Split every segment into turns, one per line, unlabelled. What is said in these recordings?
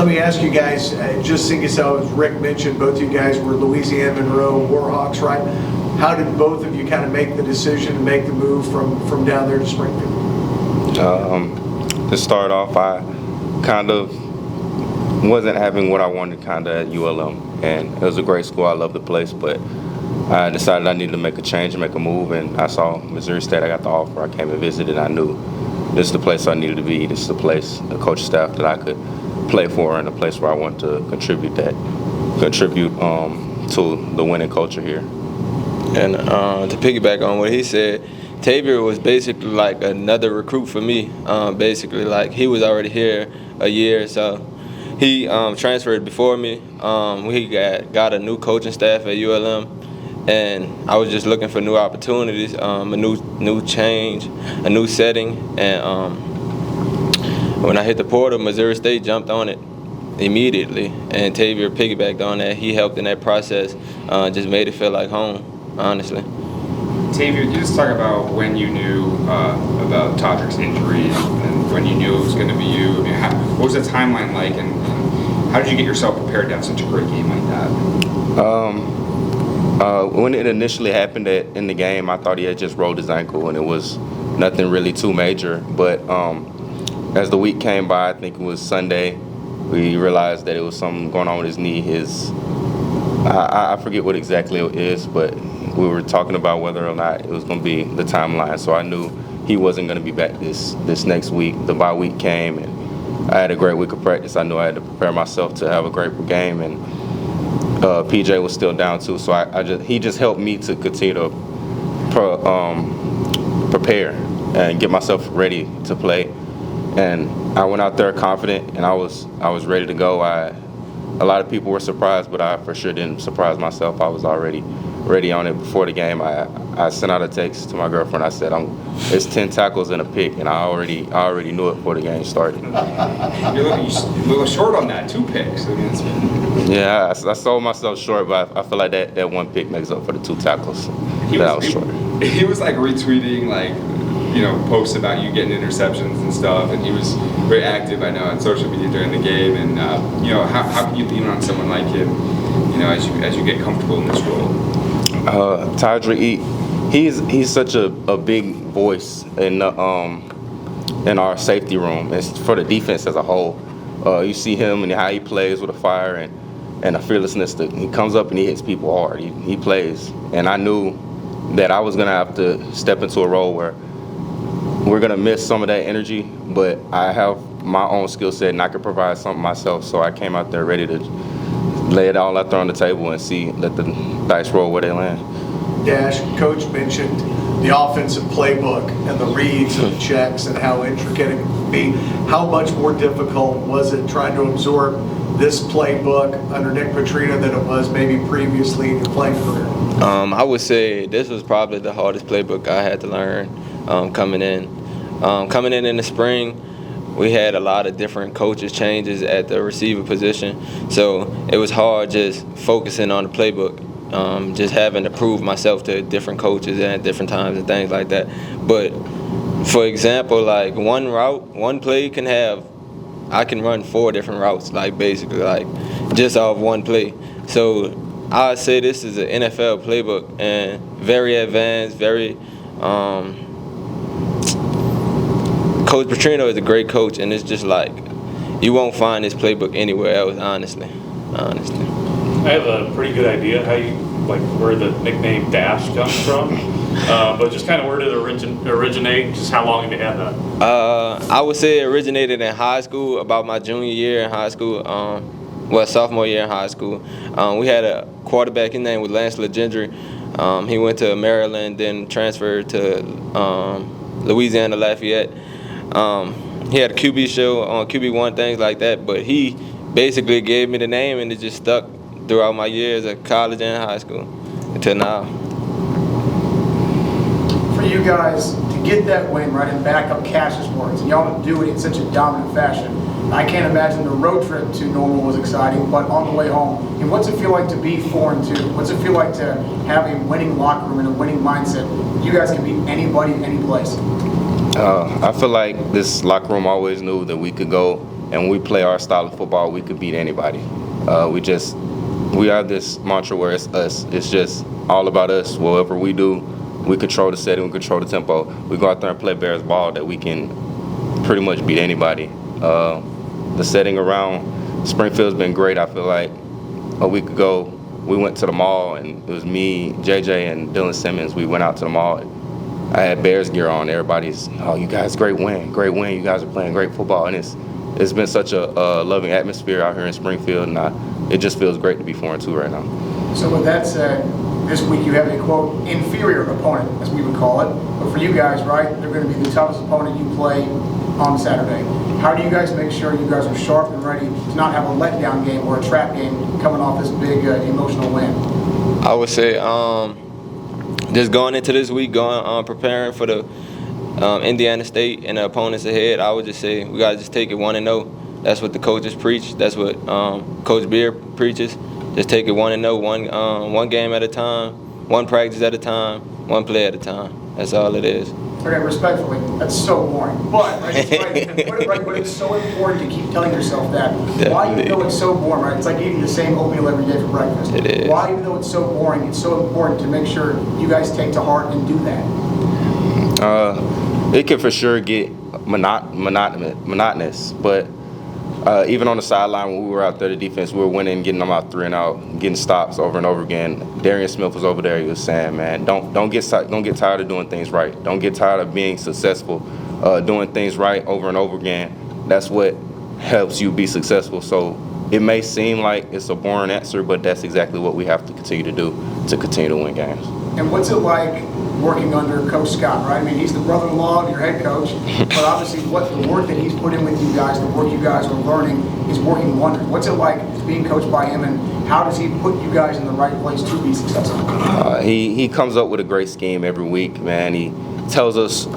Let me ask you guys, just seeing as how Rick mentioned, both you guys were Louisiana Monroe Warhawks, right? How did both of you kind of make the decision to make the move from down there to Springfield?
To start off, I kind of wasn't having what I wanted kind of at ULM, and it was a great school. I love the place, but I decided I needed to make a change and make a move, and I saw Missouri State. I got the offer. I came and visited, and I knew this is the place I needed to be. This is the place, the coaching staff that I could play for, and a place where I want to contribute to the winning culture here.
And to piggyback on what he said, Tavier was basically like another recruit for me. Basically, like he was already here a year, so he transferred before me. We got a new coaching staff at ULM. And I was just looking for new opportunities, a new change, a new setting. And when I hit the portal, Missouri State jumped on it immediately. And Tavier piggybacked on that. He helped in that process, just made it feel like home, honestly.
Tavier, you just talk about when you knew about Todrick's injury and when you knew it was going to be you. I mean, what was the timeline like, and how did you get yourself prepared to have such a great game like that?
When it initially happened in the game, I thought he had just rolled his ankle, and it was nothing really too major. But as the week came by, I think it was Sunday, we realized that it was something going on with his knee. I forget what exactly it is, but we were talking about whether or not it was going to be the timeline. So I knew he wasn't going to be back this next week. The bye week came, and I had a great week of practice. I knew I had to prepare myself to have a great game, and PJ was still down too, so he just helped me to continue to prepare and get myself ready to play. And I went out there confident, and I was ready to go. A lot of people were surprised, but I for sure didn't surprise myself. I was already ready on it before the game. I sent out a text to my girlfriend. I said, "It's 10 tackles and a pick," and I already knew it before the game started.
You're a little short on that, 2 picks. I mean,
yeah, I sold myself short, but I feel like that 1 pick makes up for the 2 tackles I was short.
He was like retweeting posts about you getting interceptions and stuff, and he was very active, I know, on social media during the game. And how can you lean on someone like him, as you get comfortable in this role?
Todrick, he's such a big voice in our safety room. It's for the defense as a whole. You see him and how he plays with a fire and a fearlessness. He comes up and he hits people hard. He plays, and I knew that I was gonna have to step into a role where we're gonna miss some of that energy, but I have my own skill set and I can provide something myself. So I came out there ready to lay it all out there on the table and let the dice roll where they land.
Dash, Coach mentioned the offensive playbook and the reads and the checks and how intricate it can be. How much more difficult was it trying to absorb this playbook under Nick Petrino than it was maybe previously in your playing career?
I would say this was probably the hardest playbook I had to learn coming in. Coming in the spring, we had a lot of different coaches changes at the receiver position, so it was hard just focusing on the playbook, just having to prove myself to different coaches at different times and things like that. But for example, like one play I can run 4 different routes, like basically like just off one play. So I'd say this is an NFL playbook and very advanced, very Coach Petrino is a great coach, and it's just like you won't find this playbook anywhere else, honestly.
I have a pretty good idea where the nickname Dash comes from, but just kind of where did it originate? Just how long have you had that?
I would say it originated in high school, about my junior year in high school. Sophomore year in high school. We had a quarterback, his name was Lance Legendre. He went to Maryland, then transferred to Louisiana Lafayette. He had a QB show on QB1, things like that, but he basically gave me the name, and it just stuck throughout my years at college and high school until now.
For you guys to get that win, right, and back up Cash's words, and y'all to do it in such a dominant fashion, I can't imagine the road trip to Normal was exciting, but on the way home, and what's it feel like to be 4-2? What's it feel like to have a winning locker room and a winning mindset? You guys can beat anybody, any place.
I feel like this locker room always knew that we could go And when we play our style of football, we could beat anybody. We have this mantra where it's us. It's just all about us. Whatever we do, we control the setting, we control the tempo. We go out there and play Bears ball that we can pretty much beat anybody. The setting around Springfield's been great. I feel like a week ago we went to the mall, and it was me, JJ, and Dylan Simmons. We went out to the mall. I had Bears gear on. Everybody's, oh, you guys, great win. You guys are playing great football. And it's been such a loving atmosphere out here in Springfield, and it just feels great to be 4-2 right now.
So with that said, this week you have a, quote, inferior opponent, as we would call it. But for you guys, right, they're going to be the toughest opponent you play on Saturday. How do you guys make sure you guys are sharp and ready to not have a letdown game or a trap game coming off this big emotional win?
I would say just going into this week, preparing for the Indiana State and the opponents ahead, I would just say we got to just take it 1-0. That's what the coaches preach. That's what Coach Beer preaches. Just take it 1-0, one game at a time, one practice at a time, one play at a time. That's all it is.
Okay, respectfully, that's so boring. But, right, it's right, but it's so important to keep telling yourself that.
Definitely.
Why, even though it's so boring, right? It's like eating the same oatmeal every day for breakfast.
It is.
Why, even though it's so boring, it's so important to make sure you guys take to heart and do that?
It can for sure get monotonous, but even on the sideline when we were out there, the defense, we were winning, getting them out 3 and out, getting stops over and over again. Darian Smith was over there. He was saying, "Man, don't get tired of doing things right. Don't get tired of being successful, doing things right over and over again. That's what helps you be successful." So it may seem like it's a boring answer, but that's exactly what we have to continue to do to continue to win games.
And what's it like working under Coach Scott, right? I mean, he's the brother-in-law of your head coach, but obviously what the work that he's put in with you guys, the work you guys are learning is working wonders. What's it like being coached by him, and how does he put you guys in the right place to be successful?
He comes up with a great scheme every week, man. He tells us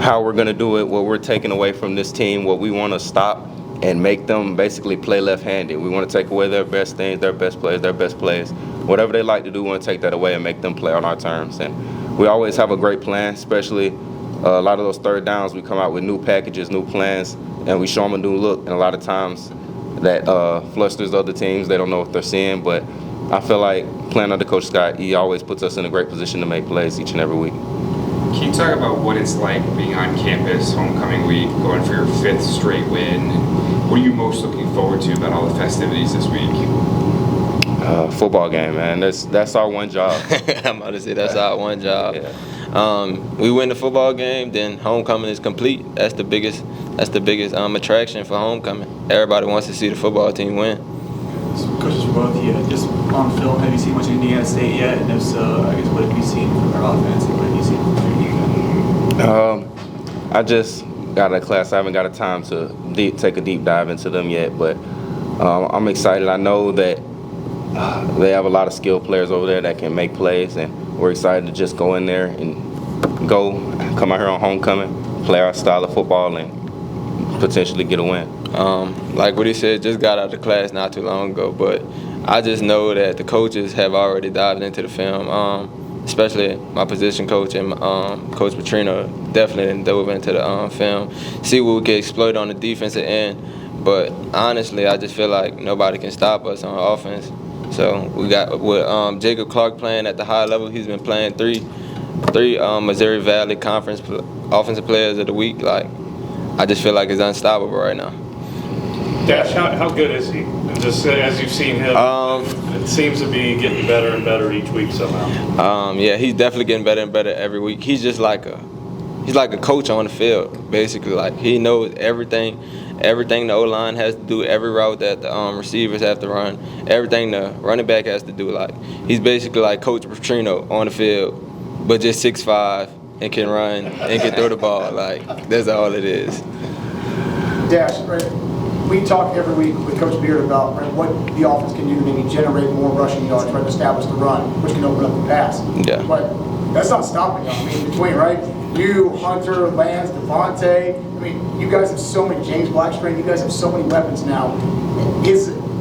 how we're going to do it, what we're taking away from this team, what we want to stop and make them basically play left-handed. We want to take away their best things, their best plays. Whatever they like to do, we want to take that away and make them play on our terms. And we always have a great plan, especially a lot of those third downs. We come out with new packages, new plans, and we show them a new look. And a lot of times that flusters other teams. They don't know what they're seeing. But I feel like playing under Coach Scott, he always puts us in a great position to make plays each and every week.
Can you talk about what it's like being on campus homecoming week, going for your 5th straight win? What are you most looking forward to about all the festivities this week?
Football game, man. That's our one job.
I'm about to say that's our one job.
Yeah.
We win the football game, then homecoming is complete. That's the biggest attraction for homecoming. Everybody wants to see the football team win.
So, coaches, for both of you, just on film, have you seen much of Indiana State yet? And if so, I guess what have you seen from their offense and what have you seen from their defense?
I just got a class. I haven't got a time to take a deep dive into them yet, but I'm excited. I know that they have a lot of skilled players over there that can make plays, and we're excited to just go in there and come out here on homecoming, play our style of football, and potentially get a win.
Like what he said, just got out of class not too long ago, but I just know that the coaches have already dived into the film, especially my position coach and Coach Petrino definitely dove into the film, see what we can exploit on the defensive end. But honestly, I just feel like nobody can stop us on offense. So we got with Jacob Clark playing at the high level. He's been playing three Missouri Valley Conference Offensive Players of the Week. Like, I just feel like it's unstoppable right now.
Dash, how good is he? Just as you've seen him, it seems to be getting better and better each week somehow.
Yeah, he's definitely getting better and better every week. He's like a coach on the field, basically. Like, he knows everything the O-line has to do, every route that the receivers have to run, everything the running back has to do. Like, he's basically like Coach Petrino on the field, but just 6'5" and can run and can throw the ball. Like, that's all it is.
Dash, right? We talk every week with Coach Beard about what the offense can do to maybe generate more rushing yards, try to establish the run, which can open up the pass.
Yeah.
But that's not stopping us. I mean, between, right? You, Hunter, Lance, Devontae. I mean, you guys have so many, James Blackstring, you guys have so many weapons now. Do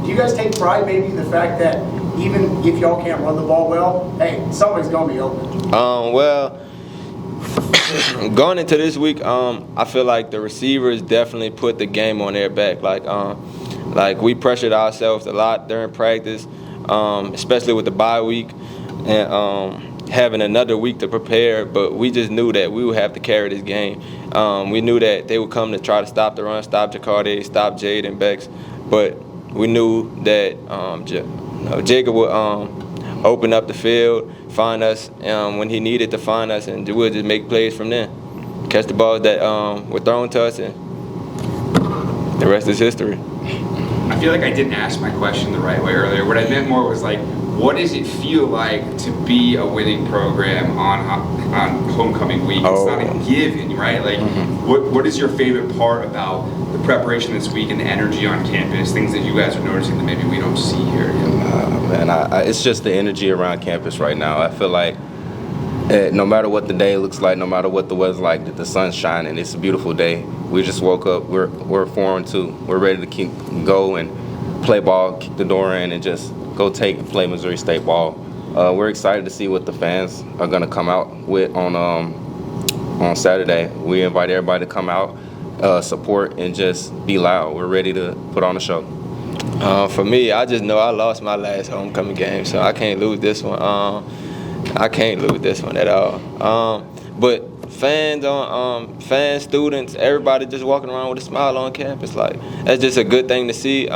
you guys take pride maybe in the fact that even if y'all can't run the ball well, hey, somebody's going to be open?
Well, Going into this week, I feel like the receivers definitely put the game on their back. Like we pressured ourselves a lot during practice, especially with the bye week and having another week to prepare. But we just knew that we would have to carry this game. We knew that they would come to try to stop the run, stop Jacardi, stop Jade and Bex. But we knew that Jacob would open up the field, find us when he needed to find us, and we'll just make plays from there. Catch the balls that were thrown to us, and the rest is history.
I feel like I didn't ask my question the right way earlier. What I meant more was like, what does it feel like to be a winning program on homecoming week? It's not a given, right? Like, what is your favorite part about the preparation this week and the energy on campus? Things that you guys are noticing that maybe we don't see here yet?
It's just the energy around campus right now. I feel like no matter what the day looks like, no matter what the weather's like, that the sun's shining. It's a beautiful day. We just woke up. We're 4-2. We're ready to go and play ball, kick the door in, and just go take and play Missouri State ball. We're excited to see what the fans are going to come out with on Saturday. We invite everybody to come out, support, and just be loud. We're ready to put on a show.
For me, I just know I lost my last homecoming game, so I can't lose this one. I can't lose this one at all. But fans, students, everybody just walking around with a smile on campus, like that's just a good thing to see.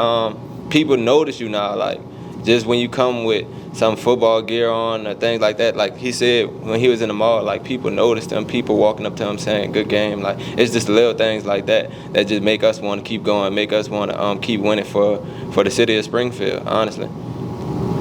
People notice you now, like just when you come with some football gear on or things like that. Like he said when he was in the mall, like people noticed him, people walking up to him saying good game. Like it's just little things like that that just make us want to keep going, make us want to keep winning for the city of Springfield, honestly.